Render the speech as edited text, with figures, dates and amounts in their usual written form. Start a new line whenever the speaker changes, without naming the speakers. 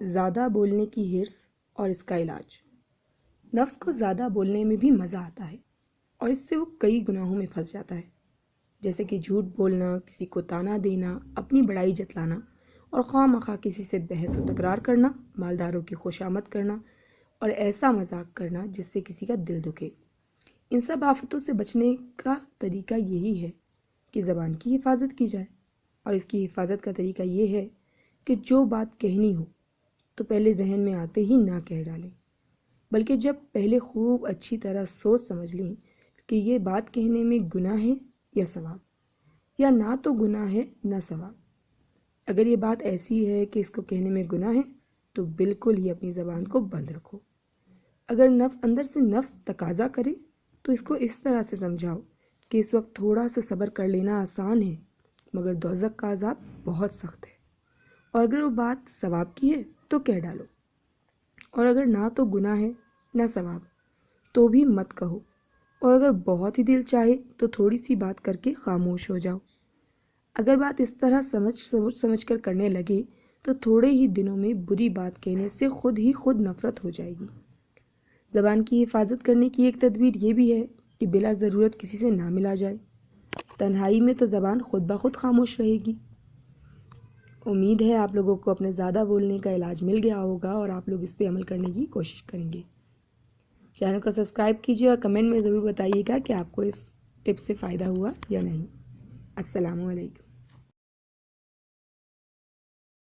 زیادہ بولنے کی حرص اور اس کا علاج۔ نفس کو زیادہ بولنے میں بھی مزہ آتا ہے اور اس سے وہ کئی گناہوں میں پھنس جاتا ہے، جیسے کہ جھوٹ بولنا، کسی کو طعنہ دینا، اپنی بڑائی جتلانا اور خواہ مخواہ کسی سے بحث و تکرار کرنا، مالداروں کی خوشامد کرنا اور ایسا مذاق کرنا جس سے کسی کا دل دکھے۔ ان سب آفتوں سے بچنے کا طریقہ یہی ہے کہ زبان کی حفاظت کی جائے، اور اس کی حفاظت کا طریقہ یہ ہے کہ جو بات کہنی ہو تو پہلے ذہن میں آتے ہی نہ کہہ ڈالیں، بلکہ جب پہلے خوب اچھی طرح سوچ سمجھ لیں کہ یہ بات کہنے میں گناہ ہے یا ثواب، یا نہ تو گناہ ہے نہ ثواب۔ اگر یہ بات ایسی ہے کہ اس کو کہنے میں گناہ ہے تو بالکل ہی اپنی زبان کو بند رکھو۔ اگر اندر سے نفس تقاضا کرے تو اس کو اس طرح سے سمجھاؤ کہ اس وقت تھوڑا سا صبر کر لینا آسان ہے، مگر دوزخ کا عذاب بہت سخت ہے، اور اگر وہ بات ثواب کی ہے تو کہہ ڈالو، اور اگر نہ تو گناہ ہے نہ ثواب تو بھی مت کہو، اور اگر بہت ہی دل چاہے تو تھوڑی سی بات کر کے خاموش ہو جاؤ۔ اگر بات اس طرح سمجھ کر کرنے لگے تو تھوڑے ہی دنوں میں بری بات کہنے سے خود نفرت ہو جائے گی۔ زبان کی حفاظت کرنے کی ایک تدبیر یہ بھی ہے کہ بلا ضرورت کسی سے نہ ملا جائے۔ تنہائی میں تو زبان خود بخود خاموش رہے گی۔ امید ہے آپ لوگوں کو اپنے زیادہ بولنے کا علاج مل گیا ہوگا اور آپ لوگ اس پہ عمل کرنے کی کوشش کریں گے۔ چینل کو سبسکرائب کیجیے اور کمنٹ میں ضرور بتائیے گا کہ آپ کو اس ٹپ سے فائدہ ہوا یا نہیں۔ السلام علیکم۔